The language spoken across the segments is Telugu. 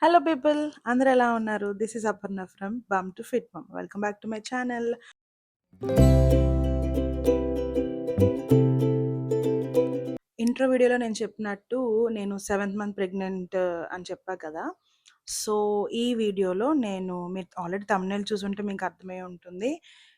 హలో పీపుల్, అందరూ ఎలా ఉన్నారు? This is Aparna from bum to fit mum. Welcome back to my channel. Intro వీడియోలో నేను చెప్పినట్టు నేను 7th మంత్ ప్రెగ్నెంట్ అని చెప్పా కదా! సో, ఈ వీడియోలో మీరు ఆల్రెడీ థంబ్‌నెయిల్ చూసుంటే మీకు అర్థమై ఉంటుంది.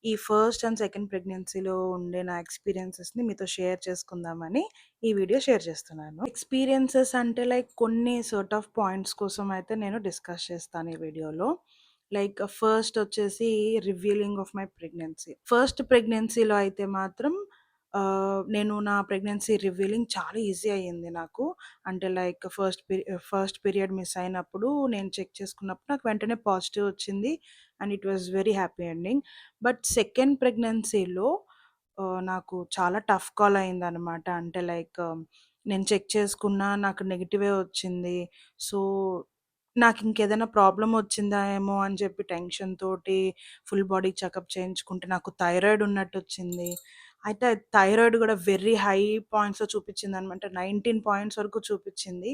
ఈ ఫస్ట్ అండ్ సెకండ్ ప్రెగ్నెన్సీలో ఉండే నా ఎక్స్‌పీరియన్సెస్‌ని మీతో షేర్ చేసుకుందామని ఈ వీడియో షేర్ చేస్తున్నాను. ఎక్స్‌పీరియన్సెస్ అంటే లైక్ కొన్ని సార్ట్ ఆఫ్ పాయింట్స్ కోసం అయితే నేను డిస్కస్ చేస్తాను ఈ వీడియోలో. లైక్ ఫస్ట్ వచ్చేసి revealing of my pregnancy. First ప్రెగ్నెన్సీలో అయితే మాత్రం నేను నా ప్రెగ్నెన్సీ రివీలింగ్ చాలా ఈజీ అయ్యింది నాకు. అంటే లైక్ ఫస్ట్ పీరియడ్ మిస్ అయినప్పుడు నేను చెక్ చేసుకున్నప్పుడు నాకు వెంటనే పాజిటివ్ వచ్చింది. And it was very happy ending. But second ప్రెగ్నెన్సీలో నాకు చాలా టఫ్ కాల్ అయిందనమాట. అంటే లైక్ నేను చెక్ చేసుకున్నా నాకు నెగెటివే వచ్చింది. సో, నాకింకేదైనా ప్రాబ్లమ్ వచ్చిందా ఏమో అని చెప్పి టెన్షన్ తోటి ఫుల్ బాడీ చెకప్ చేయించుకుంటే నాకు థైరాయిడ్ ఉన్నట్టొచ్చింది. అయితే థైరాయిడ్ గూడా వెరీ హై పాయింట్స్‌లో చూపిచ్చిందనమాట. 19 పాయింట్స్ వరకు చూపిచ్చింది.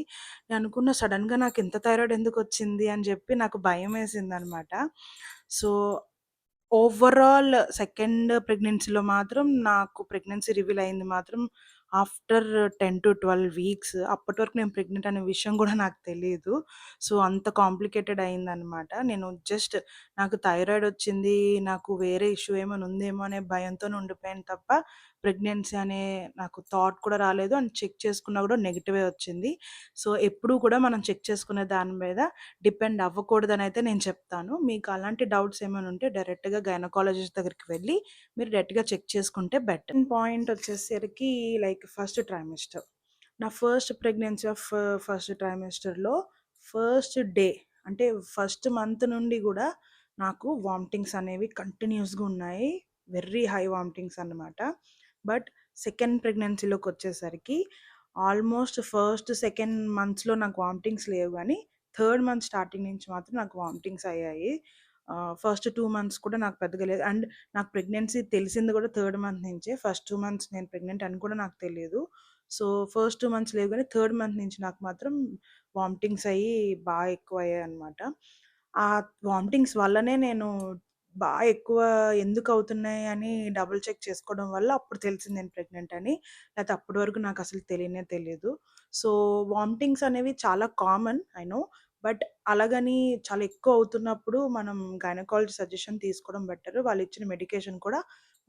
నేననుకున్న సడెన్‌గా నాకింత థైరాయిడ్ ఎందుకొచ్చింది అని జెప్పి నాకు భయమేసిందనమాట. సో, ఓవరాల్ సెకండ్ ప్రెగ్నెన్సీలో మాత్రం నాకు ప్రెగ్నెన్సీ రివీల్ అయింది మాత్రం ఆఫ్టర్ 10-12 వీక్స్. అప్పటి వరకు నేను ప్రెగ్నెంట్ అనే విషయం గూడా నాకు తెలీదు. సో, అంత కాంప్లికేటెడ్ అయిందనమాట. నేను జస్ట్ నాకు థైరాయిడ్ వచ్చింది, నాకు వేరే ఇష్యూ ఏమైనా ఉందేమో అనే భయంతోనే ఉండిపోయాను తప్ప, ప్రెగ్నెన్సీ అనే నాకు థాట్ కూడా రాలేదు. అండ్ చెక్ చేసుకున్నా గూడా నెగెటివే వచ్చింది. సో, ఎప్పుడూ కూడా మనం చెక్ చేసుకునే దాని మీద డిపెండ్ అవ్వకూడదనైతే నేను చెప్తాను. మీకు అలాంటి డౌట్స్ ఏమైనా ఉంటే డైరెక్ట్‌గా గైనకాలజిస్ట్ దగ్గరికి వెళ్లి మీరు డైరెక్ట్‌గా చెక్ చేసుకుంటే బెటర్. పాయింట్ వచ్చేసరికి లైక్ ఫస్ట్ ట్రైమెస్టర్. నా ఫస్ట్ ప్రెగ్నెన్సీ ఆఫ్ ఫస్ట్ ట్రైమెస్టర్‌లో ఫస్ట్ డే అంటే ఫస్ట్ మంత్ నుండి గూడా నాకు వామిటింగ్స్ అనేవి కంటిన్యూయస్‌గా ఉన్నాయి. వెరీ హై వామిటింగ్స్ అన్నమాట. బట్ సెకండ్ ప్రెగ్నెన్సీలోకొచ్చేసరికి ఆల్మోస్ట్ ఫస్ట్, సెకండ్ మంత్స్‌లో నాకు వామిటింగ్స్ లేవు గానీ, థర్డ్ మంత్ స్టార్టింగ్ నుంచి మాత్రం నాకు వామిటింగ్స్ అయ్యాయి. ఫస్ట్ 2 మంత్స్ కూడా నాకు పెద్దగా లేదు. అండ్ నాకు ప్రెగ్నెన్సీ తెలిసింది గూడా థర్డ్ మంత్ నుంచే. ఫస్ట్ 2 మంత్స్ నేను ప్రెగ్నెంట్ అని కూడా నాకు తెలీదు. సో, ఫస్ట్ 2 మంత్స్ లేవు గానీ, థర్డ్ మంత్ నుంచి నాకు మాత్రం వామిటింగ్స్ అయ్యి ఎక్కువయ్యాయన్నమాట. ఆ వామిటింగ్స్ వల్లనే నేను ఎక్కువ ఎందుకవుతున్నాయి అని డబుల్ చెక్ చేసుకోవడం వల్ల అప్పుడు తెలిసింది నేను ప్రెగ్నెంట్ అని. లేతే అప్పటి వరకు నాకసలు తెలియనే తెలీదు. సో, వామిటింగ్స్ అనేవి చాలా కామన్ ఐ నో. బట్ అలాగని చాలా ఎక్కువ అవుతున్నప్పుడు మనం గైనకాలజిస్ట్ సజెషన్ తీసుకోవడం బెటర్. వాళ్ళిచ్చిన మెడికేషన్ కూడా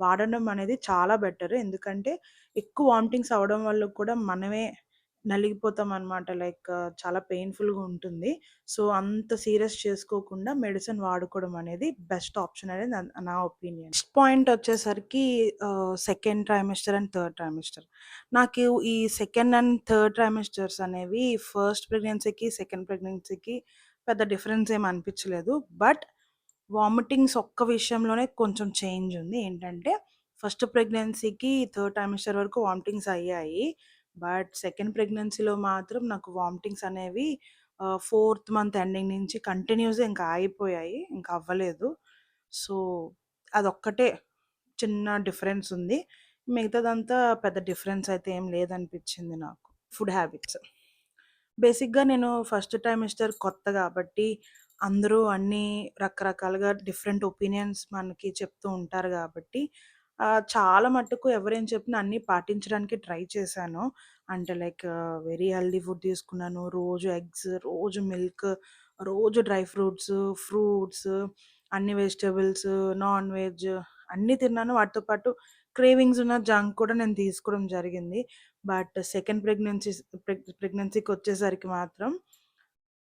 వాడడం అనేది చాలా బెటర్. ఎందుకంటే ఎక్కువ వామిటింగ్స్ అవ్వడం వల్ల కూడా మనమే నలిగిపోతామనమాట. లైక్ చాలా పెయిన్‌ఫుల్‌గా ఉంటుంది. సో, అంత సీరియస్ చేసుకోకుండా మెడిసిన్ వాడుకోవడం అనేది బెస్ట్ ఆప్షన్ అనేది నా ఒపీనియన్. నెక్స్ట్ పాయింట్ వచ్చేసరికి second trimester and third trimester. నాకు ఈ సెకండ్ అండ్ థర్డ్ ట్రైమెస్టర్స్ అనేవి ఫస్ట్ ప్రెగ్నెన్సీకి, సెకండ్ ప్రెగ్నెన్సీకి పెద్ద డిఫరెన్స్ ఏమి అనిపించలేదు. బట్ వామిటింగ్స్ ఒక్క విషయంలోనే కొంచెం చేంజ్ ఉంది. ఏంటంటే ఫస్ట్ ప్రెగ్నెన్సీకి, థర్డ్ ట్రైమెస్టర్ వరకు వామిటింగ్స్ అయ్యాయి. బట్ సెకండ్ ప్రెగ్నెన్సీలో మాత్రం నాకు వామిటింగ్స్ అనేవి ఫోర్త్ మంత్ ఎండింగ్ నుంచి కంటిన్యూస్‌గా ఇంకా ఆగిపోయాయి. ఇంకా అవ్వలేదు. సో, అదొక్కటే చిన్న డిఫరెన్స్ ఉంది. మిగతాదంతా పెద్ద డిఫరెన్స్ అయితే ఏం లేదనిపించింది నాకు. Food habits. బేసిక్‌గా నేను ఫస్ట్ ట్రైమెస్టర్ కొత్త గాబట్టి, అందరూ అన్నీ రకరకాలుగా డిఫరెంట్ ఒపీనియన్స్ మనకి చెప్తూ ఉంటారు గాబట్టి, చాలా మట్టుకు ఎవరేం చెప్పినా అన్నీ పాటించడానికి ట్రై చేశాను. అంటే లైక్ వెరీ హెల్తీ ఫుడ్ తీసుకున్నాను. రోజు ఎగ్స్, రోజు మిల్క్, రోజు డ్రై ఫ్రూట్స్, ఫ్రూట్స్, అన్ని వెజిటబుల్స్, నాన్ వెజ్ అన్నీ తిన్నాను. వాటితో పాటు క్రేవింగ్స్ ఉన్న జంక్ కూడా నేను తీసుకోవడం జరిగింది. బట్ సెకండ్ ప్రెగ్నెన్సీకొచ్చేసరికి మాత్రం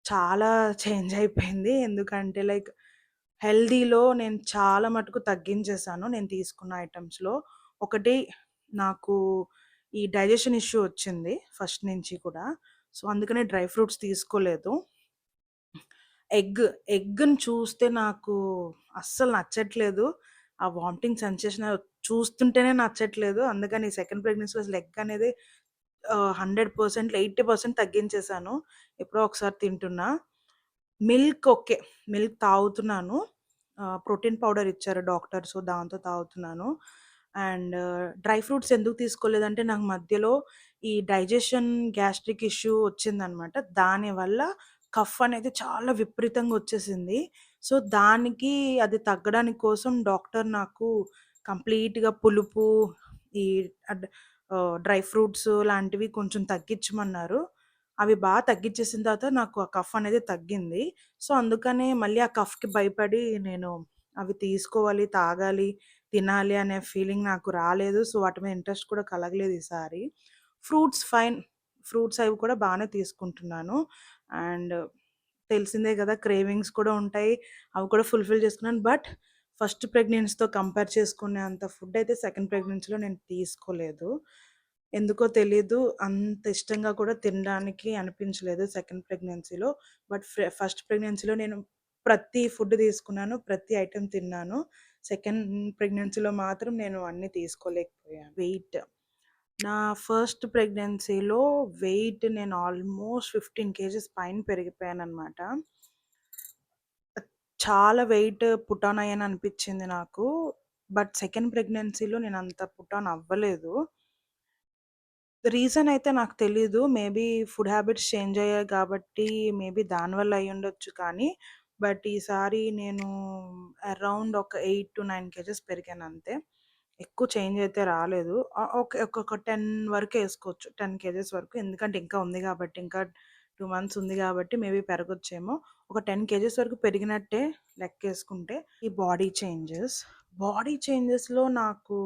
చాలా చేంజ్ అయిపోయింది. ఎందుకంటే లైక్ హెల్తీలో నేను చాలా మటుకు తగ్గించేసాను నేను తీసుకున్న ఐటెమ్స్‌లో. ఒకటి నాకు ఈ డైజెషన్ ఇష్యూ వచ్చింది ఫస్ట్ నుంచి కూడా. సో, అందుకనే డ్రై ఫ్రూట్స్ తీసుకోలేదు. ఎగ్, ఎగ్‌ని చూస్తే నాకు అస్సలు నచ్చట్లేదు. ఆ వామిటింగ్ సెన్సేషన్ చూస్తుంటేనే నచ్చట్లేదు. అందుకని సెకండ్ ప్రెగ్నెన్సీలో అసలు ఎగ్ అనేది 100%, 80% తగ్గించేసాను. ఎప్పుడో ఒకసారి తింటున్నా. Milk okay. మిల్క్ తాగుతున్నాను. ప్రోటీన్ పౌడర్ ఇచ్చారు డాక్టర్. సో, దాంతో తాగుతున్నాను. అండ్ డ్రై ఫ్రూట్స్ ఎందుకు తీసుకోలేదంటే నాకు మధ్యలో ఈ డైజెషన్ గ్యాస్ట్రిక్ ఇష్యూ వచ్చిందనమాట. దానివల్ల కఫ్ అనేది చాలా విపరీతంగా వచ్చేసింది. సో, దానికి అది తగ్గడానికి కోసం డాక్టర్ నాకు కంప్లీట్‌గా పులుపు, ఈ అడ్ డ్రై ఫ్రూట్స్ లాంటివి కొంచెం తగ్గించమన్నారు. అవి తగ్గిచ్చేసిన తర్వాత నాకు ఆ కఫ్ అనేది తగ్గింది. సో, అందుకనే మళ్ళీ ఆ కఫ్‌కి భయపడి నేను అవి తీసుకోవాలి, తాగాలి, తినాలి అనే ఫీలింగ్ నాకు రాలేదు. సో, వాటి మీద ఇంట్రెస్ట్ కూడా కలగలేదు ఈసారి. Fruits fine. ఫ్రూట్స్ అవి కూడా బానే తీసుకుంటున్నాను. అండ్ తెలిసిందే గదా! క్రేవింగ్స్ కూడా ఉంటాయి. అవి కూడా ఫుల్‌ఫిల్ చేసుకున్నాను. బట్ ఫస్ట్ ప్రెగ్నెన్సీతో కంపేర్ చేసుకునే అంత ఫుడ్ అయితే సెకండ్ ప్రెగ్నెన్సీలో నేను తీసుకోలేదు. ఎందుకో తెలీదు. అంత ఇష్టంగా కూడా తినడానికి అనిపించలేదు సెకండ్ ప్రెగ్నెన్సీలో. బట్ ఫస్ట్ ప్రెగ్నెన్సీలో నేను ప్రతి ఫుడ్ తీసుకున్నాను. ప్రతి ఐటెమ్ తిన్నాను. సెకండ్ ప్రెగ్నెన్సీలో మాత్రం నేను అన్నీ తీసుకోలేకపోయాను. నా ఫస్ట్ ప్రెగ్నెన్సీలో వెయిట్ నేను ఆల్మోస్ట్ 15 కేజీస్ పైన పెరిగిపోయాననమాట. చాలా వెయిట్ పుట్ ఆన్ అయ్యాను అనిపిచ్చింది నాకు. బట్ సెకండ్ ప్రెగ్నెన్సీలో నేనంత పుట్ ఆన్ అవ్వలేదు. రీజన్ అయితే నాకు తెలీదు. మేబీ ఫుడ్ హ్యాబిట్స్ చేంజ్ అయ్యాయి కాబట్టి మేబీ దానివల్ల అయ్యుండొచ్చు కానీ, బట్ ఈసారి నేను అరౌండ్ ఒక 8-9 కేజెస్ పెరిగానంతే. ఎక్కువ చేంజ్ అయితే రాలేదు. ఓకే. ఒక 10 వరకు ఏసుకోవచ్చు. 10 కేజెస్ వరకు. ఎందుకంటే ఇంకా ఉంది గాబట్టి, ఇంకా 2 మంత్స్ ఉంది గాబట్టి మేబీ పెరగొచ్చేమో. ఒక 10 కేజెస్ వరకు పెరిగినట్టే లెక్కేసుకుంటే. ఈ బాడీ చేంజెస్‌లో నాకు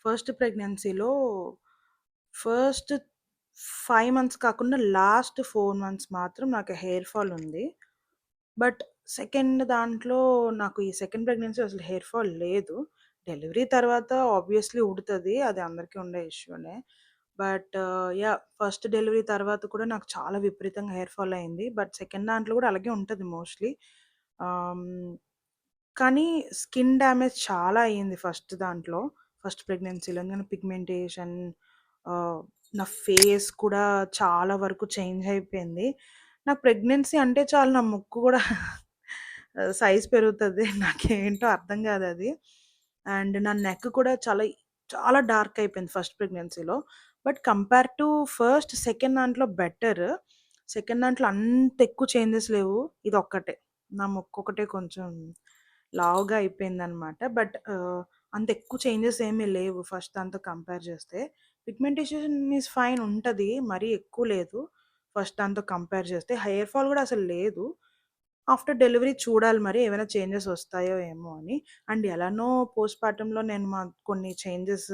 ఫస్ట్ ప్రెగ్నెన్సీలో ఫస్ట్ 5 మంత్స్ కాకుండా లాస్ట్ 4 మంత్స్ మాత్రం నాకు హెయిర్ ఫాల్ ఉంది. బట్ సెకండ్ దాంట్లో నాకు ఈ సెకండ్ ప్రెగ్నెన్సీ అసలు హెయిర్ ఫాల్ లేదు. డెలివరీ తర్వాత ఆబ్వియస్‌లీ ఉడతది. అది అందరికీ ఉండే ఇష్యూనే. But yeah! ఫస్ట్ డెలివరీ తర్వాత కూడా నాకు చాలా విపరీతంగా హెయిర్ ఫాల్ అయింది. బట్ సెకండ్ దాంట్లో కూడా అలాగే ఉంటది మోస్ట్‌లీ. ఆహ్, హ్మ్. కానీ స్కిన్ డ్యామేజ్ చాలా అయింది ఫస్ట్ దాంట్లో. ఫస్ట్ ప్రెగ్నెన్సీలో. ఎందుకంటే పిగ్మెంటేషన్, ఆహ్, నా ఫేస్ కూడా చాలా వరకు చేంజ్ అయిపోయింది. నాకు ప్రెగ్నెన్సీ అంటే చాలు నా ముక్కు గూడా సైజ్ పెరుగుతది. నాకేంటో అర్థం గాదది. అండ్ నా నెక్ కూడా చాలా డార్క్ అయిపోయింది ఫస్ట్ ప్రెగ్నెన్సీలో. బట్ కంపేర్ టు సెకండ్ దాంట్లో బెటర్. సెకండ్ దాంట్లో అంత ఎక్కువ చేంజెస్ లేవు. ఇదొక్కటే. నా ముక్కొకటే కొంచెం లావుగా అయిపోయిందనమాట. బట్ అంత ఎక్కువ చేంజెస్ ఏమీ లేవు ఫస్ట్ దాంతో కంపేర్ చేస్తే. పిగ్మెంటేషన్ ఈస్ ఫైన్ ఉంటది. మరీ ఎక్కువ లేదు. ఫస్ట్ దాంతో కంపేర్ చేస్తే. హెయిర్ ఫాల్ గూడా అసలు లేదు. ఆఫ్టర్ డెలివరీ చూడాలి మరి ఏమైనా చేంజెస్ వస్తాయో ఏమో అని. అండ్ ఎలానో పోస్ట్‌పార్టమ్‌లో నేను కొన్ని చేంజెస్,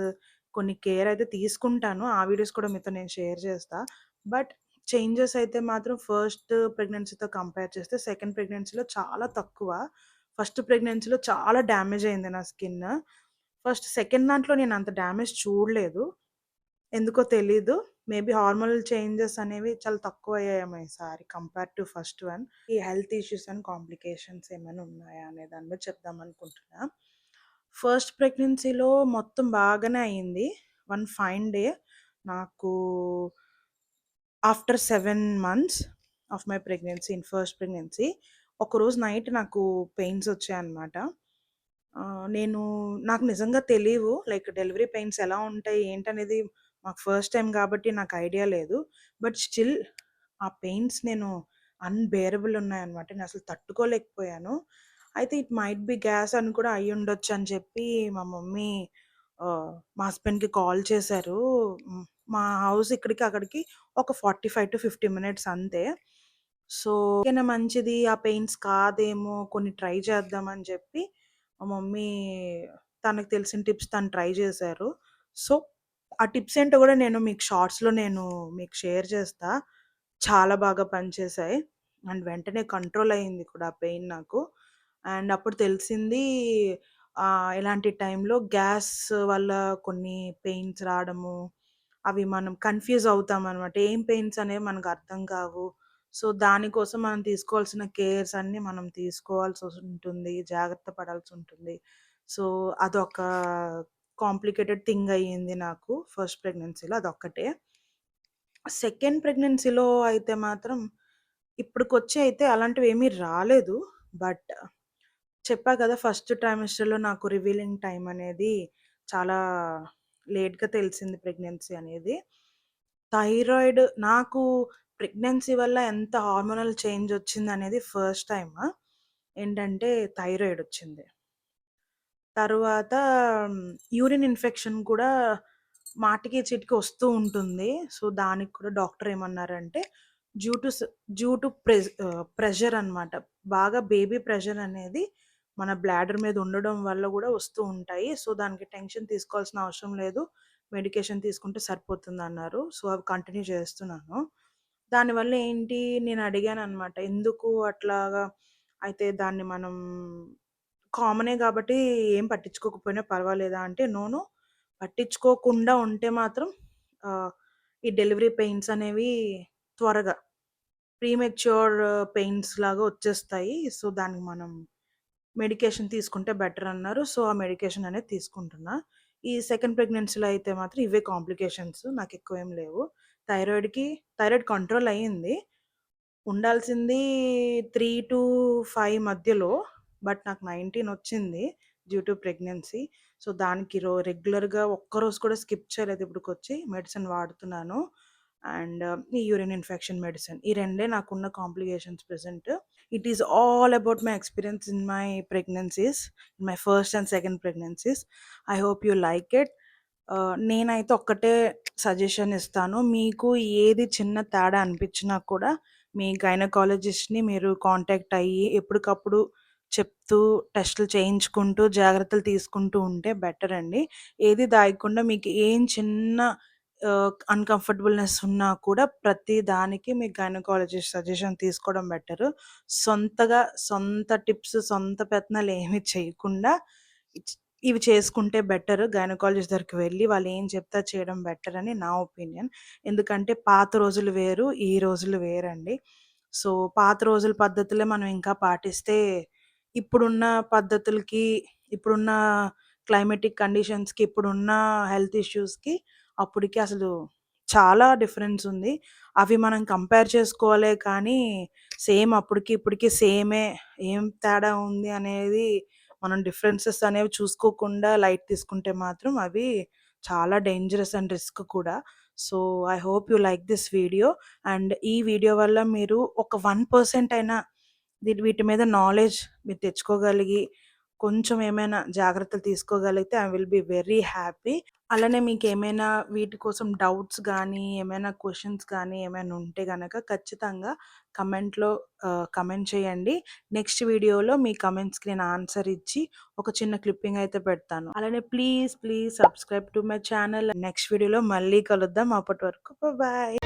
కొన్ని కేర్ అయితే తీసుకుంటాను. ఆ వీడియోస్ కూడా మీతో నేను షేర్ చేస్తా. బట్ చేంజెస్ అయితే మాత్రం ఫస్ట్ ప్రెగ్నెన్సీతో కంపేర్ చేస్తే సెకండ్ ప్రెగ్నెన్సీలో చాలా తక్కువ. ఫస్ట్ ప్రెగ్నెన్సీలో చాలా డ్యామేజ్ అయింది నా స్కిన్. సెకండ్ దాంట్లో నేను అంత డ్యామేజ్ చూడలేదు. ఎందుకో తెలీదు. మేబీ హార్మోనల్ చేంజెస్ అనేవి చాలా తక్కువయ్యాయేమో ఈసారి కంపేర్ టు ఫస్ట్ వన్. ఈ హెల్త్ ఇష్యూస్ అండ్ కాంప్లికేషన్స్ ఏమైనా ఉన్నాయా అనే దాని మీద చెప్దామనుకుంటున్నా. ఫస్ట్ ప్రెగ్నెన్సీలో మొత్తం బాగానే అయింది. వన్ ఫైన్ డే నాకు after 7 months of my pregnancy in first pregnancy ఒకరోజు నైట్ నాకు పెయిన్స్ వచ్చాయన్నమాట. నేను నాకు నిజంగా తెలీవు. లైక్ డెలివరీ పెయిన్స్ ఎలా ఉంటాయి, ఏంటనేది మాకు ఫస్ట్ టైమ్ గాబట్టి నాకు ఐడియా లేదు. బట్ స్టిల్ ఆ పెయిన్స్ నేను అన్‌బేరబుల్ ఉన్నాయన్నమాట. నేనసలు తట్టుకోలేకపోయాను. అయితే ఇట్ మైట్ బి గ్యాస్ అని కూడా అయ్యుండొచ్చని చెప్పి మా మమ్మీ మా హస్బెండ్‌కి కాల్ చేశారు. హ్మ్. మా హౌస్ ఇక్కడికి, అక్కడికి ఒక 45-50 మినిట్స్ అంతే. సో, ఓకేనా మంచిది. ఆ పెయిన్స్ కాదేమో కొన్ని ట్రై చేద్దామని చెప్పి మా మమ్మీ తనకు తెలిసిన టిప్స్ తను ట్రై చేశారు. సో, ఆ టిప్స్ ఏంటో గూడా నేను మీకు షార్ట్స్‌లో నేను మీకు షేర్ చేస్తా. చాలా బాగా పనిచేశాయి. అండ్ వెంటనే కంట్రోల్ అయింది కూడా ఆ పెయిన్ నాకు. అండ్ అప్పుడు తెలిసింది ఇలాంటి టైంలో గ్యాస్ వల్ల కొన్ని పెయిన్స్ రావడము, అవి మనం కన్‌ఫ్యూజ్ అవుతామనమాట. ఏం పెయిన్స్ అనేవి మనకు అర్థం కావు. సో, దానికోసం మనం తీసుకోవాల్సిన కేర్స్ అన్నీ మనం తీసుకోవాల్సొసుంటుంది. జాగ్రత్త పడాల్సుంటుంది. సో, అదొక కాంప్లికేటెడ్ థింగ్ అయ్యింది నాకు ఫస్ట్ ప్రెగ్నెన్సీలో అదొక్కటే. సెకండ్ ప్రెగ్నెన్సీలో అయితే మాత్రం ఇప్పటికొచ్చి అయితే అలాంటివేమీ రాలేదు. బట్ చెప్పా కదా! ఫస్ట్ ట్రైమెస్టర్‌లో నాకు రివీలింగ్ టైమ్ అనేది చాలా లేట్‌గా తెలిసింది ప్రెగ్నెన్సీ అనేది. థైరాయిడ్ నాకు ప్రెగ్నెన్సీ వల్ల ఎంత హార్మోనల్ చేంజ్ వచ్చిందనేది ఫస్ట్ టైమ్. ఏంటంటే థైరాయిడ్ వచ్చింది. తరువాత యూరిన్ ఇన్ఫెక్షన్ కూడా మాటికి చీటికి వస్తూ ఉంటుంది. సో, దానికి కూడా డాక్టర్ ఏమన్నారంటే డ్యూ టు స్ డ్యూ టు ప్రెషర్ అనమాట. బాగా బేబీ ప్రెషర్ అనేది మన బ్లాడర్ మీద ఉండడం వల్ల గూడా వస్తూ ఉంటాయి. సో, దానికి టెన్షన్ తీసుకోవాల్సిన అవసరం లేదు. మెడికేషన్ తీసుకుంటే సరిపోతుందన్నారు. సో, అవి కంటిన్యూ చేస్తున్నాను. దానివల్ల ఏంటి నేను అడిగాననమాట. ఎందుకు అట్లాగా అయితే దాన్ని మనం కామనే గాబట్టి ఏం పట్టించుకోకపోయినా పర్వాలేదా అంటే, నో, నో, పట్టించుకోకుండా ఉంటే మాత్రం ఆహ్, ఈ డెలివరీ పెయిన్స్ అనేవి త్వరగా ప్రీమెచ్యూర్ పెయిన్స్ లాగా వచ్చేస్తాయి. సో, దానికి మనం మెడికేషన్ తీసుకుంటే బెటర్ అన్నారు. సో, ఆ మెడికేషన్ అనేది తీసుకుంటున్నా. ఈ సెకండ్ ప్రెగ్నెన్సీలో అయితే మాత్రం ఇవే కాంప్లికేషన్స్. నాకెక్కువేం లేవు. థైరాయిడ్‌కి థైరాయిడ్ కంట్రోల్ అయ్యింది. ఉండాల్సింది 3-5 మధ్యలో. బట్ నాకు 19 వచ్చింది డ్యూ టు ప్రెగ్నెన్సీ. సో, దానికి రెగ్యులర్‌గా ఒక్కరోజు కూడా స్కిప్ చేయలేదు ఇప్పటికొచ్చి. మెడిసిన్ వాడుతున్నాను. అండ్ ఈ యూరిన్ ఇన్ఫెక్షన్ మెడిసిన్. ఈ రెండే నాకున్న complications present. It is all about my experience in my pregnancies. My first and second pregnancies. I hope you like it. నేనైతే ఒక్కటే సజెషన్ ఇస్తాను. మీకు ఏది చిన్న తేడా అనిపించినా కూడా మీ గైనకాలజిస్ట్‌ని మీరు కాంటాక్ట్ అయ్యి ఎప్పటికప్పుడు చెప్తూ, టెస్టులు చేయించుకుంటూ, జాగ్రత్తలు తీసుకుంటూ ఉంటే బెటర్ అండి. ఏది దాయకుండా మీకు ఏం చిన్న అన్‌కంఫర్టబుల్‌నెస్ ఉన్నా కూడా ప్రతి దానికి మీ గైనకాలజిస్ట్ సజెషన్ తీసుకోవడం బెటరు. సొంత టిప్స్, సొంత పెత్తనాలు ఏమి చేయకుండా ఇచ్ ఇవి చేసుకుంటే బెటర్. గైనకాలజిస్ట్ దగ్గరికి వెళ్లి వాళ్ళు ఏం చెప్తే అది చేయడం బెటర్ అని నా ఒపీనియన్. ఎందుకంటే పాత రోజులు వేరు, ఈ రోజులు వేరండి. సో, పాత రోజుల పద్ధతులే మనం ఇంకా పాటిస్తే ఇప్పుడున్న పద్ధతులకి, ఇప్పుడున్న క్లైమాటిక్ కండిషన్స్‌కి, ఇప్పుడున్న హెల్త్ ఇష్యూస్‌కి, అప్పటికి అసలు చాలా డిఫరెన్స్ ఉంది. అవి మనం కంపేర్ చేసుకోవాలే కానీ, సేమ్ అప్పటికి, ఇప్పటికి సేమే. ఏం తేడా ఉంది అనేది మనం డిఫరెన్సెస్ అనేవి చూసుకోకుండా లైట్ తీసుకుంటే మాత్రం అవి చాలా డేంజరస్ అండ్ రిస్క్ కూడా. So, I hope you like this video. And ఈ వీడియో వల్ల మీరు ఒక 1% అయినా వీటి మీద నాలెడ్జ్ మీరు తెచ్చుకోగలిగి, కొంచెం ఏమైనా జాగ్రత్తలు తీసుకోగలిగితే I will be very happy. అలానే మీకేమైనా వీటి కోసం డౌట్స్ గానీ, ఏమైనా క్వెషన్స్ గానీ ఏమైనా ఉంటే గనక ఖచ్చితంగా కమెంట్‌లో కమెంట్ చేయండి. నెక్స్ట్ వీడియోలో మీ కమెంట్స్‌కి నేను ఆన్సర్ ఇచ్చి ఒక చిన్న క్లిప్పింగ్ అయితే పెడతాను. అలానే please subscribe to my channel. Next వీడియోలో మళ్ళీ కలుద్దాం. అప్పటి వరకు బాయ్.